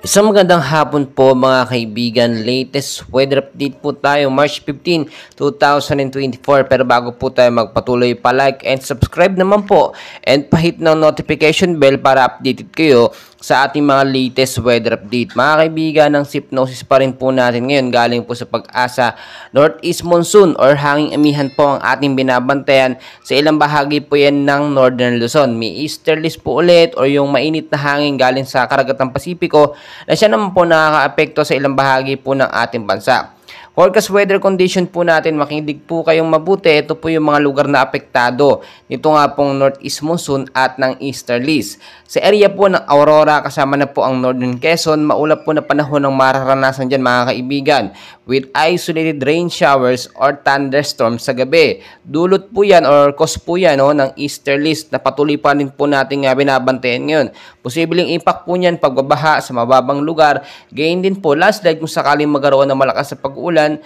Isang magandang hapon po mga kaibigan. Latest weather update po tayo March 15, 2024. Pero bago po tayo magpatuloy, pa-like and subscribe naman po and pa-hit ng notification bell para updated kayo sa ating mga latest weather update. Mga kaibigan, ng Sipnosis pa rin po natin ngayon galing po sa Pag-asa. Northeast monsoon or hanging amihan po ang ating binabantayan sa ilang bahagi po yan ng Northern Luzon. May easterlies po ulit or yung mainit na hangin galing sa Karagatan Pasipiko na siya naman po nakaka-apekto sa ilang bahagi po ng ating bansa. Forecast weather condition po natin, makinig po kayong mabuti. Ito po yung mga lugar na apektado. Ito nga pong northeast monsoon at ng easterlies. Sa area po ng Aurora, kasama na po ang Northern Quezon, maulap po na panahon ng mararanasan dyan mga kaibigan with isolated rain showers or thunderstorms sa gabi. Dulot po yan or cause po yan ng easterlies na patuloy pa rin po natin binabantayan ngayon. Posibleng impact po niyan pagbabaha sa mababang lugar. Gayon din po landslide kung sakaling magkaroon ng malakas na pag-ulan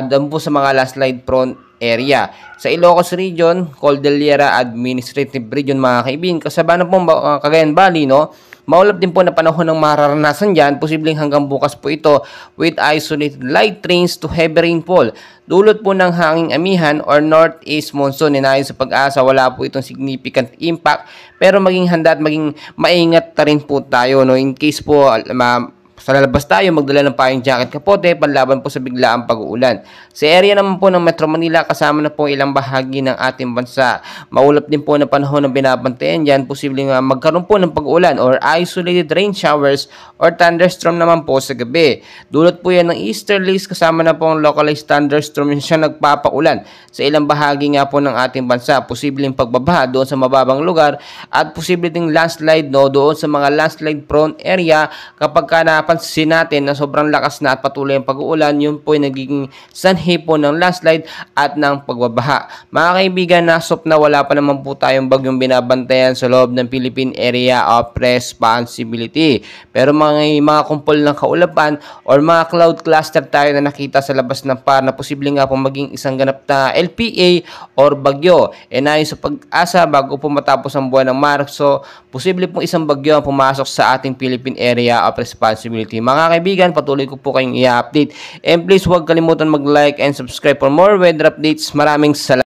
doon po sa mga landslide prone area. Sa Ilocos Region, Cordillera Administrative Region mga kaibigan, kasama na po Cagayan Valley, maulap din po na panahon ng mararanasan dyan, posibleng hanggang bukas po ito with isolated light rains to heavy rainfall. Dulot po ng hanging amihan or northeast monsoon. Ayon sa Pag-asa, wala po itong significant impact pero maging handa at maging maingat na rin po tayo in case po sa lalabas tayo, magdala ng payong jacket kapote, panlaban po sa biglaang pag-uulan. Sa area naman po ng Metro Manila, kasama na po ilang bahagi ng ating bansa. Maulap din po na panahon ng binabantayan dyan, posibleng magkaroon po ng pag-uulan or isolated rain showers or thunderstorm naman po sa gabi. Dulot po yan ng easterlies, kasama na po ang localized thunderstorm siya nagpapaulan. Sa ilang bahagi nga po ng ating bansa, posibleng pagbabaha doon sa mababang lugar at posibleng ding landslide doon sa mga landslide prone area kapag napansin natin na sobrang lakas na at patuloy ang pag-uulan, yun po ay nagiging sanhi po ng landslide at ng pagbabaha. Mga kaibigan, nasop na wala pa naman po tayong bagyong binabantayan sa loob ng Philippine Area of Responsibility. Pero mga kumpol ng kaulapan or mga cloud cluster tayo na nakita sa labas ng PAR na posibleng nga po maging isang ganap na LPA or bagyo. Ayon sa Pag-asa, bago po matapos ang buwan ng Marso, posible pong isang bagyo ang pumasok sa ating Philippine Area of Responsibility. Mga kaibigan, patuloy ko po kayong i-update. And please huwag kalimutan mag-like and subscribe for more weather updates. Maraming salamat.